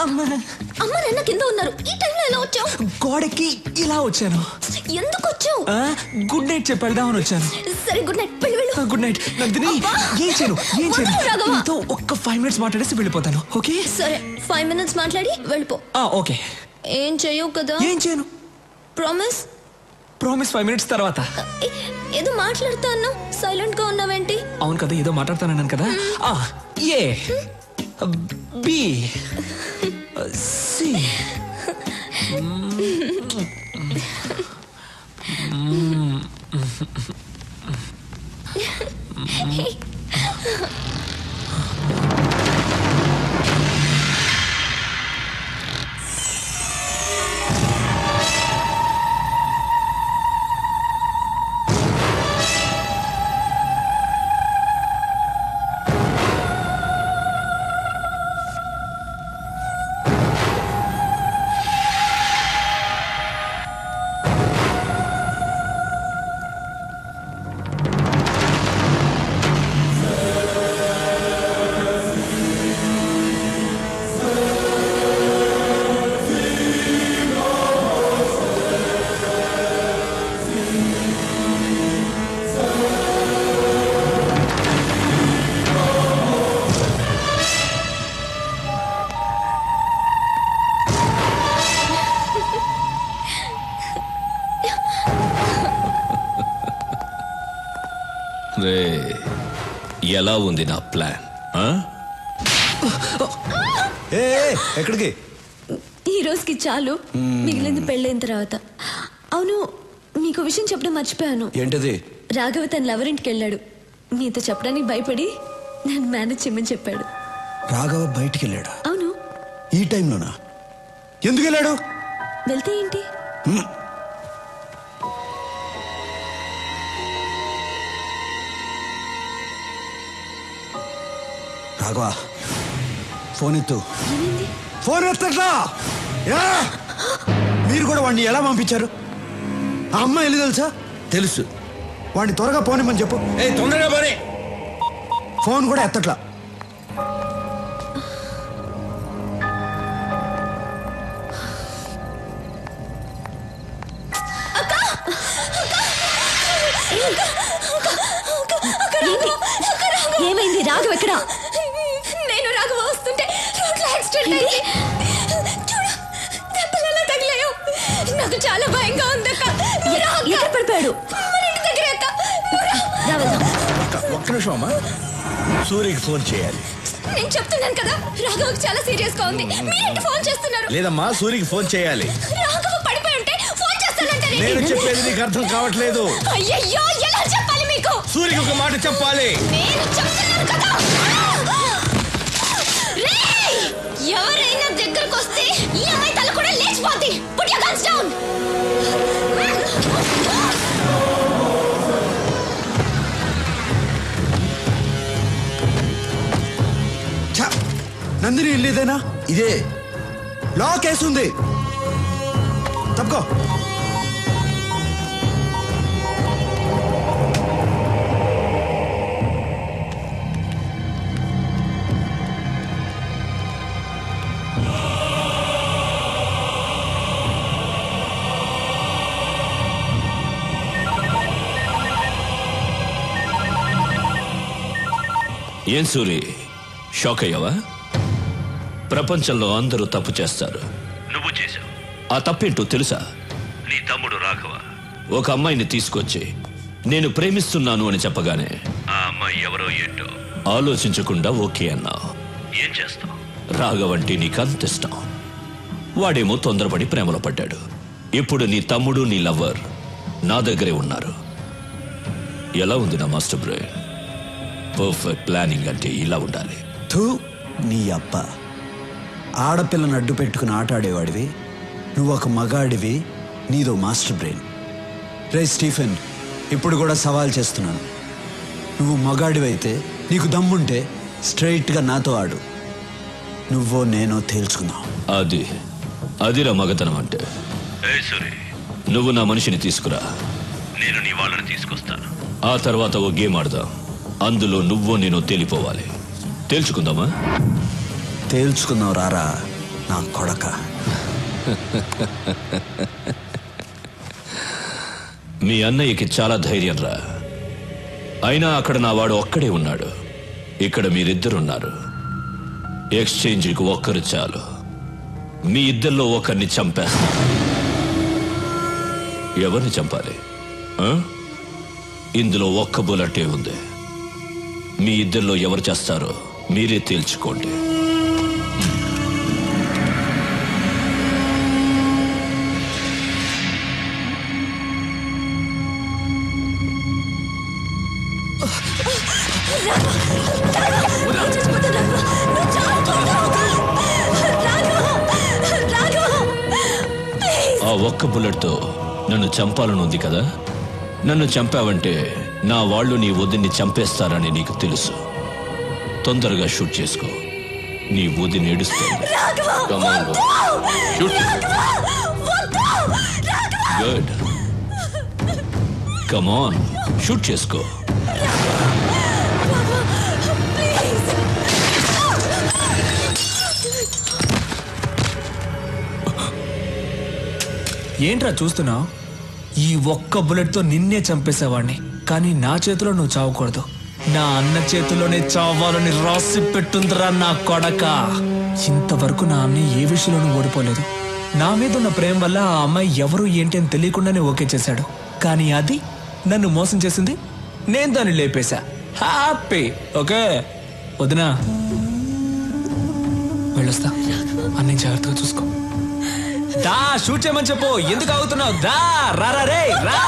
అమ్మ నాన్న కింద ఉన్నారు. ఈ టైంలో ఎలా వచ్చావు? గోడకి ఇలా వచ్చాను. ఎందుకు వచ్చావు? గుడ్ నైట్ చెప్పి వెళ్దామని వచ్చాను. సరే good night. Good night Nandini. ఏం చేయను నీతో ఒక్క 5 minutes మాట్లాడేసి వెళ్ళిపోతాను. ఓకే సరే 5 minutes మాట్లాడి వెళ్ళిపో. ఓకే. ఏం చేయవు కదా? ఏం చేయను. ప్రామిస్ 5 minutes తర్వాత. ఏదో మాట్లాడుతా అన్నావు, సైలెంట్ గా ఉన్నావేంటి? అవును కదా, ఏదో మాట్లాడుతానన్నాను కదా. ఏ బి సి ఎలా ఉంది నా ప్లాన్? ఎక్కడికి? ఈ రోజుకి చాలు, మిగిలింది పెళ్ళైన తర్వాత. అవును, మీకు విషయం చెప్పడం మర్చిపోయాను. ఏంటది? రాఘవ తన లవర్ ఇంటికి వెళ్ళాడు. మీతో చెప్పడానికి భయపడి నన్ను మేనేజ్ చేయమని చెప్పాడు. రాఘవ బయటికి వెళ్ళాడా? అవును. ఈ టైంలోనా? ఎందుకు వెళ్ళాడు? వెళ్తే ఏంటి? రాఘవ ఫోన్ ఎత్తు. ఏమైంది? ఫోన్ ఎత్తట్లా? మీరు కూడా వాడిని ఎలా పంపించారు? ఆ అమ్మాయి వెళ్ళి తెలుసా? తెలుసు. వాడిని త్వరగా పోనిమని చెప్పు. తొందరగా పోనీ. ఫోన్ కూడా ఎత్తట్లా. ఏమైంది? రాఘవ ఎక్కడ? నేను రాఘవ వస్తుంటే రోడ్లో యాక్సిడెంట్ అయింది. చూడు, దెబ్బలు ఎలా తగిలాయో. నాకు చాలా భయంగా ఉంది అక్క. ఎక్కడ పడిపోయాడు? మన ఇంటి దగ్గర అక్క. ఒక్క నిమిషం అమ్మా, సూర్యకి ఫోన్ చేయాలి. నేను చెప్తున్నాను కదా, రాఘవకి చాలా సీరియస్ గా ఉంది. మీరేంటి ఫోన్ చేస్తున్నారు? లేదమ్మా, సూర్యకి ఫోన్ చేయాలి. రాఘవ పడిపోయి ఉంటే ఫోన్ చేస్తానంటే నేను చెప్పేది నీకు అర్థం కావట్లేదు. అయ్యయ్యో, ఎలా చెప్పాలి మీకు? సూర్యకి ఒక మాట చెప్పాలి. నేను చెప్తున్నాను కదా. ఎవరైనా దగ్గరకు వస్తే ఈ అమ్మాయి తల కూడా లేచిపోద్ది. Put your guns down. Nandini వెళ్ళేదేనా? ఇదే లాక్ వేస్తుంది. తప్పుకో. ఏం సూరి, షాక్ అయ్యావా? ప్రపంచంలో అందరూ తప్పు చేస్తారు, నువ్వు చేశావు. ఆ తప్పేంటో తెలుసా? నీ తమ్ముడు రాఘవ ఒక అమ్మాయిని తీసుకొచ్చి నేను ప్రేమిస్తున్నాను అని చెప్పగానే ఆ అమ్మాయి ఎవరో ఏంటో ఆలోచించకుండా ఓకే అన్నావు. ఏం చేస్తావు? రాఘవ అంటే నీకు అంత ఇష్టం. వాడేమో తొందరపడి ప్రేమలో పడ్డాడు. ఇప్పుడు నీ తమ్ముడు నీ లవ్వర్ నా దగ్గరే ఉన్నారు. ఎలా ఉంది నా మాస్టర్ బ్రెయిన్? పర్ఫెక్ట్ ప్లానింగ్ అంటే ఇలా ఉండాలి. నీ అబ్బ, ఆడపిల్లను అడ్డు పెట్టుకుని ఆటాడేవాడివి. నువ్వు ఒక మగాడివి, నీదో మాస్టర్ బ్రెయిన్. రే స్టీఫెన్, ఇప్పుడు కూడా సవాల్ చేస్తున్నాను. నువ్వు మగాడివైతే, నీకు దమ్ముంటే స్ట్రైట్గా నాతో ఆడు. నువ్వో నేనో తేల్చుకుందాం. అదిరా మగతనం అంటే. నువ్వు నా మనిషిని తీసుకురా, నేను నీ వాళ్ళని తీసుకొస్తాను. ఆ తర్వాత ఓ గేమ్ ఆడదాం. అందులో నువ్వో నేను తేలిపోవాలి. తేల్చుకుందామా? తేల్చుకుందాం రారా. నా కొడక. మీ అన్నయ్యకి చాలా ధైర్యం రా. అయినా అక్కడ నా వాడు ఒక్కడే ఉన్నాడు, ఇక్కడ మీరిద్దరున్నారు. ఎక్స్చేంజ్కి ఒక్కరు చాలు. మీ ఇద్దరిలో ఒకరిని చంపేస్తా. ఎవరిని చంపాలి? ఇందులో ఒక్క బుల్లెటే ఉంది. మీ ఇద్దరిలో ఎవరు చేస్తారో మీరే తేల్చుకోండి. ఆ ఒక్క బుల్లెట్తో నన్ను చంపాలని ఉంది కదా. నన్ను చంపావంటే నా వాళ్ళు నీ వదిన్ని చంపేస్తారని నీకు తెలుసు. తొందరగా షూట్ చేసుకో. నీ వదిని ఏడుస్తుంది. గుడ్, కమాన్, షూట్ చేసుకో. ఏంట్రా చూస్తున్నావు? ఈ ఒక్క బుల్లెట్తో నిన్నే చంపేసేవాడిని, కానీ నా చేతిలో నువ్వు చావకూడదు. నా అన్న చేతిలోనే చావాలని రాసి పెట్టుందిరా నా కొడక. ఇంతవరకు నా అన్న ఏ విషయంలోనూ ఓడిపోలేదు. నా మీద ఉన్న ప్రేమ వల్ల ఆ అమ్మాయి ఎవరు ఏంటి అని తెలియకుండానే ఓకే చేశాడు. కానీ అది నన్ను మోసం చేసింది. నేను దాన్ని లేపేశా. హ్యాపీ. ఓకే వదినా, వెళ్ళొస్తా. అన్ని జాగ్రత్తగా చూసుకో. దా, షూట్ చేయమని చెప్పు. ఎందుకు అవుతున్నావు? దా, రారా రే, రా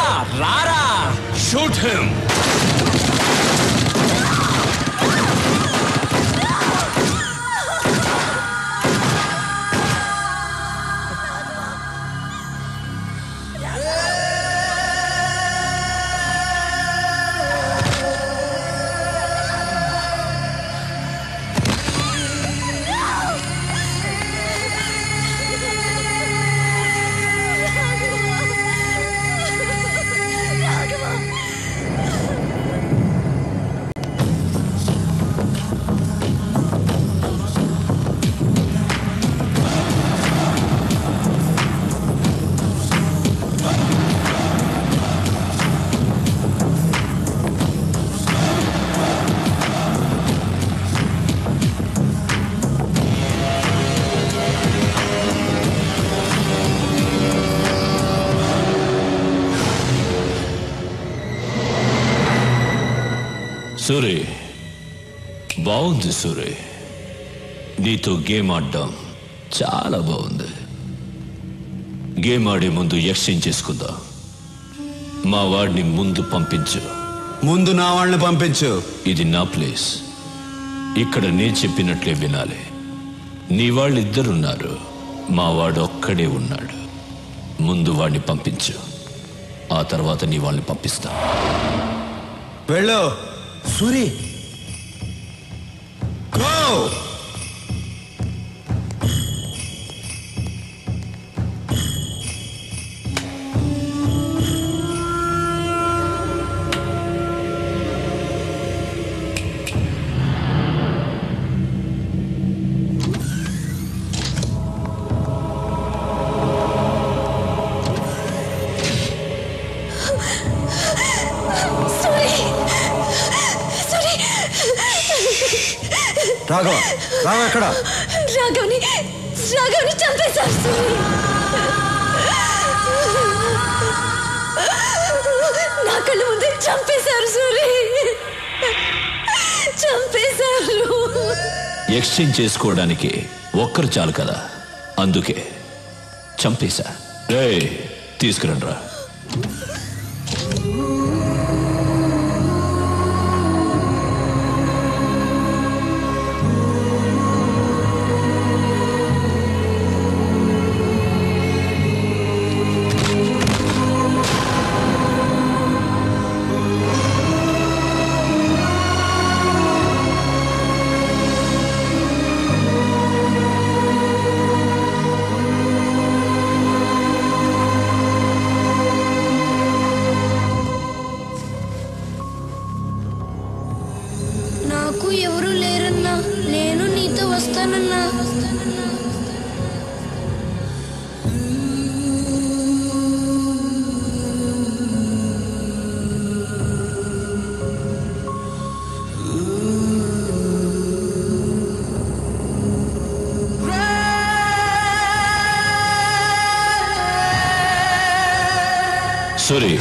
రారా. Shoot him. సూరి, బాగుంది సూరి. నీతో గేమ్ ఆడడం చాలా బాగుంది. గేమ్ ఆడే ముందు ఎక్స్చేంజ్ చేసుకుందాం. మా వాడిని ముందు పంపించు. ముందు నా వాళ్ళని పంపించు. ఇది నా ప్లేస్. ఇక్కడ నేను చెప్పినట్లే వినాలి. నీ వాళ్ళిద్దరున్నారు, మా వాడు ఒక్కడే ఉన్నాడు. ముందు వాడిని పంపించు, ఆ తర్వాత నీ వాళ్ళని పంపిస్తా. వెళ్ళు సూరి. గో. రాఘవ, రాఘవ ఎక్కడ? రాఘవ్ని చంపేశారు సూరి. నా కళ్ళ ముందే చంపేశారు సూరి, చంపేశారు. ఎక్స్చేంజ్ చేసుకోవడానికి ఒక్కరు చాలు కదా, అందుకే చంపేశా. రే, తీసుకురండి రా. సూరి,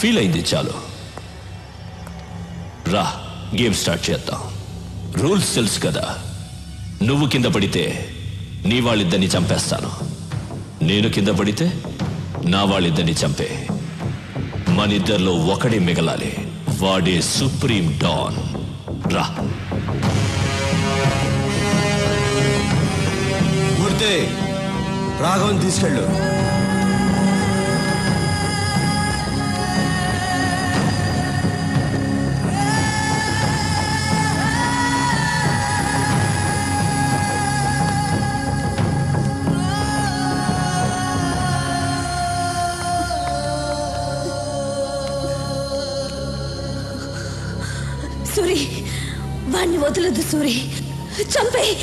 ఫీల్ అయింది చాలు. రా, గేమ్ స్టార్ట్ చేద్దాం. రూల్స్ తెలుసు కదా. నువ్వు కింద పడితే నీ వాళ్ళిద్దరిని చంపేస్తాను. నేను కింద పడితే నా వాళ్ళిద్దరిని చంపే. మనిద్దరిలో ఒకడే మిగలాలి. వాడే సుప్రీం డాన్. రా. మూర్తి, రాఘవన్ తీసుకెళ్ళు. సూరి, వాణ్ణి వదలదు సూరి. చంపే.